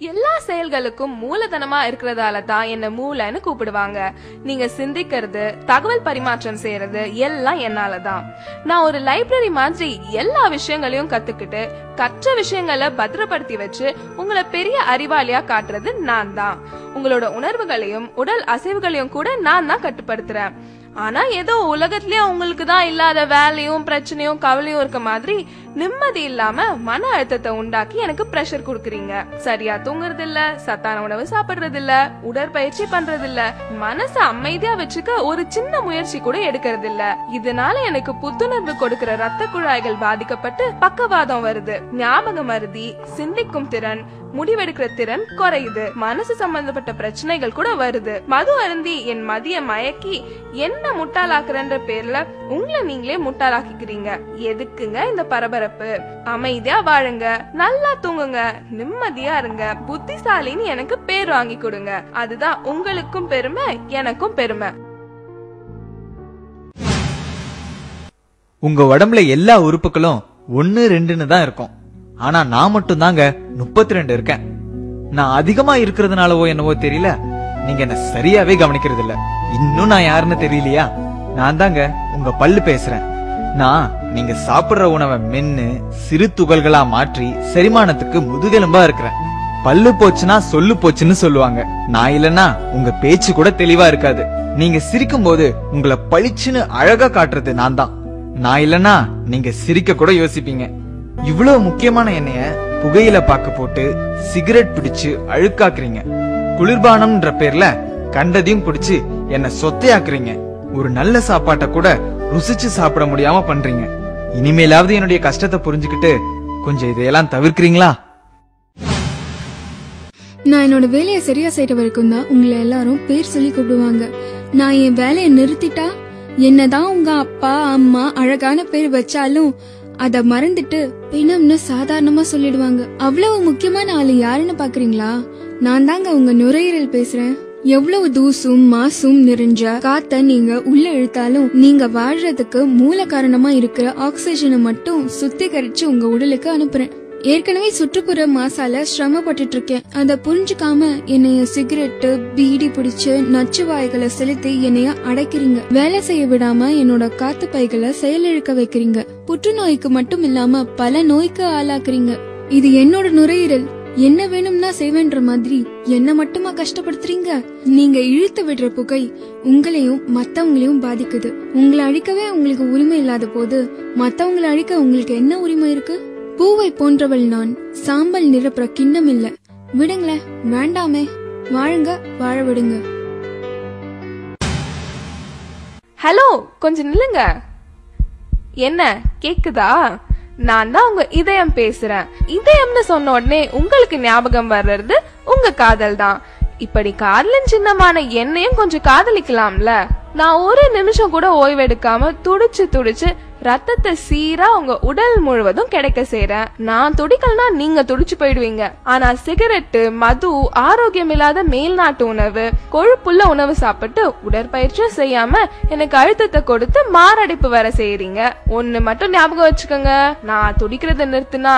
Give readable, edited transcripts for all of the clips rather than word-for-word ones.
எல்லா செயல்களுக்கும் மூலதனமா இருக்கிறதால தான் என்ன மூளைன்னு கூப்பிடுவாங்க. நீங்க சிந்திக்கிறது, தகவல் பரிமாற்றம் செய்யறது எல்லாம் என்னாலதான். நான் ஒரு லைப்ரரி மாதிரி எல்லா விஷயங்களையும் கத்துக்கிட்டு கற்ற விஷயங்களை பத்திரப்படுத்தி வச்சு உங்களை பெரிய அறிவாளியா காட்டுறது நான் தான். உங்களோட உணர்வுகளையும் உடல் அசைவுகளையும் கூட நான் தான் கட்டுப்படுத்துறேன். ஆனா ஏதோ உலகத்திலேயே உங்களுக்கு தான் இல்லாத வேலையும் பிரச்சனையும் கவலையும் இருக்க மாதிரி நிம்மதி இல்லாம மன அழுத்தத்தை உண்டாக்கி எனக்கு பிரஷர் குடுக்குறீங்க. சரியா தூங்குறது இல்ல, சத்தான உணவு சாப்பிடுறது இல்ல, உடற்பயிற்சி பண்றது இல்ல, மனச அமைதியா வச்சுக்க ஒரு சின்ன முயற்சி கூட எடுக்கிறது இல்ல. இதனால எனக்கு புத்துணர்வு கொடுக்கிற ரத்த குழாய்கள் பாதிக்கப்பட்டு பக்கவாதம் வருது, ஞாபக மருதி, சிந்திக்கும் திறன், முடிவெடுக்கிற திறன் குறையுது, மனசு சம்பந்தப்பட்ட பிரச்சனைகள் கூட வருது. மது அருந்தி என் மதிய மயக்கி என்ன முட்டாளாக்குறன்ற பேர்ல உங்களை நீங்களே முட்டாளாக்கிக்கிறீங்க. எதுக்குங்க இந்த பரபரப்பு? அமைதியா வாழுங்க, நல்லா தூங்குங்க, நிம்மதியா இருங்க, புத்திசாலின்னு எனக்கு பேர் வாங்கி கொடுங்க. அதுதான் உங்களுக்கும் பெருமை, எனக்கும் பெருமை. உங்க உடம்புல எல்லா உறுப்புகளும் 1, 2ன்னு தான் இருக்கும். ஆனா நான் மட்டும் தாங்க 32 இருக்கேன். நான் அதிகமா இருக்கிறதுனாலவோ என்னவோ தெரியல, நீங்க என்ன சரியாவே கவனிக்கிறது இல்ல. இன்னும் நான் யாருன்னு தெரியலையா? நான் தாங்க உங்க பல்லு பேசுறேன். நான் நீங்க சாப்பிடுற உணவை மென்னு சிறு துகள்களா மாற்றி செரிமானத்துக்கு முதுகெலும்பா இருக்கிறேன். பல்லு போச்சுன்னா சொல்லு போச்சுன்னு சொல்லுவாங்க. நான் இல்லன்னா உங்க பேச்சு கூட தெளிவா இருக்காது. நீங்க சிரிக்கும் போது உங்களை பளிச்சுன்னு அழகா காட்டுறது நான் தான். நான் இல்லன்னா நீங்க சிரிக்க கூட யோசிப்பீங்க. இவ்வளவு முக்கியமான எண்ணெய புகையில பாக்கு போட்டு சிகரெட் பிடிச்சு அழுக்காக்குறீங்க. குளிர்பானம்ன்ற பேர்ல கண்டதையும் பிடிச்சு என்ன சொத்தையாக்குறீங்க. ஒரு நல்ல சாப்பாட்டை கூட ருசிச்சு சாப்பிட முடியாம பண்றீங்க. இனிமேலாவது என்னுடைய கஷ்டத்தை புரிஞ்சுக்கிட்டு கொஞ்சம் இதையெல்லாம் தவிர்க்கிறீங்களா? நான் என்னோட வேலையை சரியா செய்யற வரைக்கும் தான் உங்களை எல்லாரும் பேர் சொல்லி கூப்பிடுவாங்க. நான் என் வேலையை நிறுத்திட்டா என்னதான் உங்க அப்பா அம்மா அழகான பேர் வச்சாலும் அத மறந்துட்டு பிணம்னு சாதாரணமா சொல்லிடுவாங்க. அவ்வளவு முக்கியமான ஆளு யாருன்னு பாக்குறீங்களா? நான் தாங்க உங்க நுரையீரல் பேசுறேன். எவ்வளவு தூசும் மாசும் நிறைஞ்ச காத்த நீங்க உள்ள இழுத்தாலும் நீங்க வாழ்றதுக்கு மூல காரணமா இருக்கிற ஆக்சிஜனை மட்டும் சுத்திகரிச்சு உங்க உடலுக்கு அனுப்புறேன். ஏற்கனவே சுற்றுப்புற மாசால சிரமப்பட்டு இருக்கேன். அத புரிஞ்சுக்காம என்னைய சிகரெட்டு பீடி பிடிச்சு நச்சு வாய்களை செலுத்தி என்னைய அடைக்கிறீங்க. வேலை செய்ய விடாம என்னோட காத்து பைகளை செயலிழக்க வைக்கிறீங்க. புற்றுநோய்க்கு மட்டும் இல்லாம பல நோய்க்கு ஆளாக்குறீங்க. இது என்னோட நுரையீரல், என்ன வேணும்னா செய்வேன்ற மாதிரி என்ன மட்டுமா கஷ்டப்படுத்துறீங்க? நீங்க இழுத்து விடுற புகை உங்களையும் மத்தவங்களையும் பாதிக்குது. உங்களை அழிக்கவே உங்களுக்கு உரிமை இல்லாத போது மத்தவங்களை அழிக்க உங்களுக்கு என்ன உரிமை இருக்கு? பூவை போன்றவள் நான், சாம்பல் நிரப்புற கிண்ணம் இல்ல. விடுங்களேன், வேண்டாமே, வாழுங்க, வாழ விடுங்க. ஹலோ, கொஞ்சம் நில்லுங்க. என்ன கேக்குதா? நான் தான் உங்க இதயம் பேசுறேன். இதயம்னு சொன்ன உடனே உங்களுக்கு ஞாபகம் வர்றது உங்க காதல் தான். இப்படி காதலின் சின்னமான என்னையும் கொஞ்சம் காதலிக்கலாம்ல. நான் ஒரு நிமிஷம் கூட ஓய்வெடுக்காம துடிச்சு துடிச்சு ரத்தத்தை சீரா உங்க உடல் முழுவதும் கிடைக்க செய்றேன். நான் துடிக்கலனா நீங்க துடிச்சு போயிடுவீங்க. ஆனா சிகரெட்டு, மது, ஆரோக்கியம் இல்லாத மேல்நாட்டு உணவு, கொழுப்புள்ள உணவு சாப்பிட்டு உடற்பயிற்சியும் செய்யாம எனக்கு அழுத்தத்தை கொடுத்து மாரடைப்பு வர செய்யறீங்க. ஒண்ணு மட்டும் ஞாபகம் வச்சுக்கோங்க, நான் துடிக்கிறத நிறுத்தினா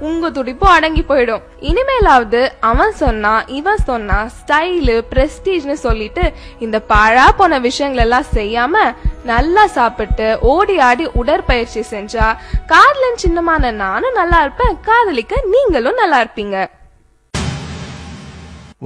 உங்க துடிப்பு அடங்கி போயிடும். இனிமேலாவது அவன் சொன்னா இவன் சொன்னா ஸ்டைலு பிரஸ்டீஜ்னு சொல்லிட்டு இந்த பாழா போன விஷயங்கள் எல்லாம் செய்யாம நல்லா சாப்பிட்டு ஓடி ஆடி உடற்பயிற்சி செஞ்சா காதலின் சின்னமான நானும் நல்லா இருப்பேன், காதலிக்க நீங்களும் நல்லா இருப்பீங்க.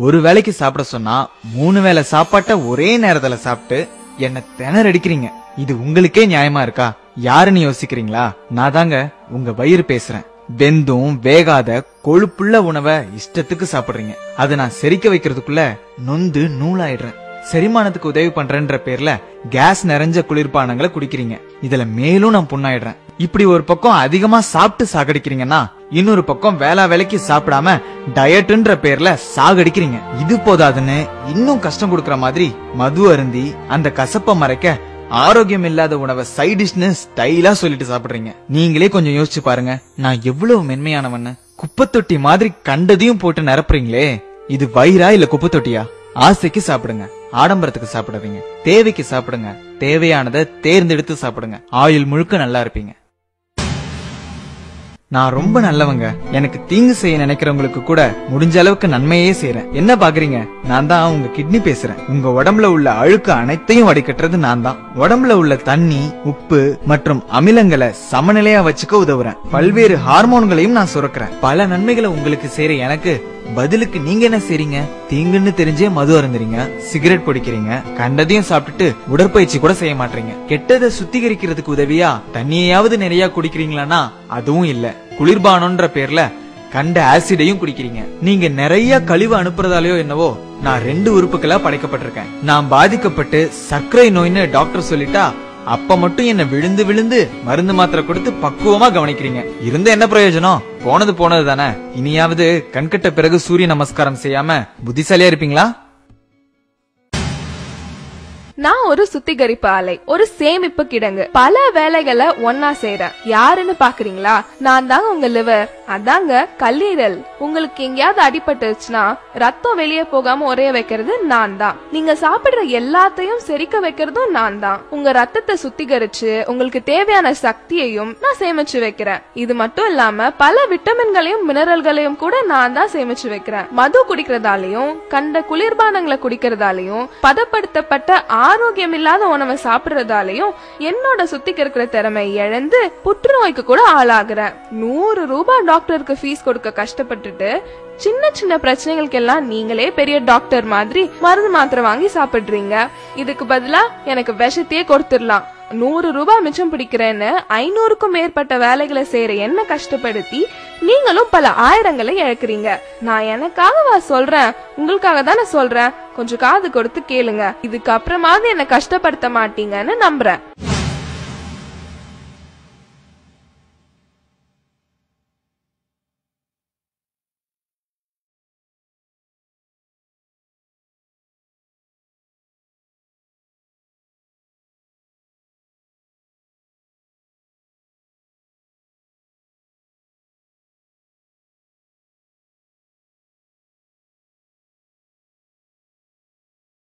ஒரு வேளைக்கு சாப்பிட சொன்னா 3 வேளை சாப்பாட்ட ஒரே நேரத்துல சாப்பிட்டு என்ன திணறடிக்கிறீங்க. இது உங்களுக்கே நியாயமா இருக்கா? யாருன்னு யோசிக்கிறீங்களா? நான் தாங்க உங்க வயிறு பேசுறேன். வெந்தும் வேகாத கொழுப்புள்ள உணவை இஷ்டத்துக்கு சாப்பிடுறீங்க. அதை நான் செரிக்க வைக்கிறதுக்குள்ள நொந்து நூலாயிடுறேன். செரிமானத்துக்கு உதவி பண்றேன்ற பேர்ல கேஸ் நிறைஞ்ச குளிர்பானங்களை குடிக்கிறீங்க. இதுல மேலும் நான் புண்ணாயிடுறேன். இப்படி ஒரு பக்கம் அதிகமா சாப்பிட்டு சாகடிக்கிறீங்கன்னா இன்னொரு பக்கம் வேலைக்கு சாப்பிடாம டயட்ன்ற பேர்ல சாகடிக்கிறீங்க. இது போதாதுன்னு இன்னும் கஷ்டம் கொடுக்கற மாதிரி மது அருந்தி அந்த கசப்ப மறைக்க ஆரோக்கியம் இல்லாத உணவை சைட் டிஷ்னு ஸ்டைலா சொல்லிட்டு சாப்பிடுறீங்க. நீங்களே கொஞ்சம் யோசிச்சு பாருங்க, நான் எவ்வளவு மென்மையானவன்னு. குப்பை தொட்டி மாதிரி கண்டதையும் போட்டு நிரப்புறீங்களே, இது வயிறா இல்ல குப்பை தொட்டியா? ஆசைக்கு சாப்பிடுங்க, ஆடம்பரத்துக்கு சாப்பிடாதீங்க. தேவைக்கு சாப்பிடுங்க, தேவையானதை தேர்ந்தெடுத்து சாப்பிடுங்க. ஆயுள் முழுக்க நல்லா இருப்பீங்க. நான் ரொம்ப நல்லவங்க. எனக்கு தீங்கு செய்ய நினைக்கிறவங்களுக்கு கூட முடிஞ்ச அளவுக்கு நன்மையே செய்யறேன். என்ன பாக்குறீங்க? நான் தான் உங்க கிட்னி பேசுறேன். உங்க உடம்புல உள்ள அழுக்கு அனைத்தையும் வடிகட்டுறது நான் தான். உடம்புல உள்ள தண்ணி, உப்பு மற்றும் அமிலங்களை சமநிலையா வச்சுக்க உதவுறேன். பல்வேறு ஹார்மோன்களையும் நான் சுரக்கிறேன். பல நன்மைகளை உங்களுக்கு செய்யற எனக்கு பதிலுக்கு நீங்க என்ன செய்றீங்க? தீங்குன்னு தெரிஞ்சே மது அருந்துறீங்க, சிகரெட் பிடிக்கிறீங்க, கண்டதையும் சாப்பிட்டுட்டு உடற்பயிற்சி கூட செய்ய மாட்டீங்க. கெட்டதை சுத்திகரிக்கிறதுக்கு உதவியா தண்ணியாவது நிறைய குடிக்கிறீங்களானா அதுவும் இல்ல. குளிர்பானம்ன்ற பேர்ல கண்ட ஆசிடையும் குடிக்கிறீங்க. நீங்க நிறைய கழிவு அனுப்புறதாலயோ என்னவோ நான் 2 உறுப்புகளா படைக்கப்பட்டிருக்கேன். நான் பாதிக்கப்பட்டு சர்க்கரை நோய்னு டாக்டர் சொல்லிட்டா அப்ப மட்டும் என்ன விழுந்து விழுந்து மருந்து மாத்திரை கொடுத்து பக்குவமா கவனிக்கிறீங்க. இருந்த என்ன பிரயோஜனம்? போனது தானே. இனியாவது கண்கட்ட பிறகு சூரிய நமஸ்காரம் செய்யாம புத்திசாலியா இருப்பீங்களா? நான் ஒரு சுத்திகரிப்பு ஆலை, ஒரு சேமிப்பு கிடங்கு. பல வேலைகளை ஒன்னா செய்யறேன். யாருன்னு பாக்குறீங்களா? நான் தாங்க உங்க லிவர், அதாங்க கல்லீரல். உங்களுக்கு எங்கேயாவது அடிபட்டுச்சுன்னா ரத்தம் வெளியே போகாம உரைய வைக்கிறது நான் தான். நீங்க சாப்பிடுற எல்லாத்தையும் செரிக்க வைக்கிறதும் நான் தான். உங்க ரத்தத்தை சுத்திகரிச்சு உங்களுக்கு தேவையான சக்தியையும் நான் சேமிச்சு வைக்கிறேன். இது மட்டும் இல்லாம பல விட்டமின்களையும் மினரல்களையும் கூட நான் தான் சேமிச்சு வைக்கிறேன். மது குடிக்கிறதாலையும் கண்ட குளிர்பானங்களை குடிக்கிறதாலையும் பதப்படுத்தப்பட்ட ஆரோக்கியம் இல்லாத உணவை சாப்பிடுறதாலையும் என்னோட சுத்திகரிக்கிற திறமை இழந்து புற்றுநோய்க்கு கூட ஆளாகிறேன். 100 ரூபாய் டாக்டருக்கு ஃபீஸ் கொடுக்க கஷ்டப்பட்டுட்டு சின்ன சின்ன பிரச்சனைகளுக்கு எல்லாம் நீங்களே பெரிய டாக்டர் மாதிரி மருந்து மாத்திரை வாங்கி சாப்பிடுறீங்க. இதுக்கு பதிலா எனக்கு விஷத்தையே கொடுத்துடலாம். 100 ரூபாய் மிச்சம் பிடிக்கிறேன்னு 500க்கும் மேற்பட்ட வேலைகளை செய்யற என்ன கஷ்டப்படுத்தி நீங்களும் பல ஆயிரங்களை இழக்கிறீங்க. நான் எனக்காகவா சொல்றேன்? உங்களுக்காக தானே சொல்றேன். கொஞ்சம் காது கொடுத்து கேளுங்க. இதுக்கு அப்புறமாவது என்ன கஷ்டப்படுத்த மாட்டீங்கன்னு நம்புறேன்.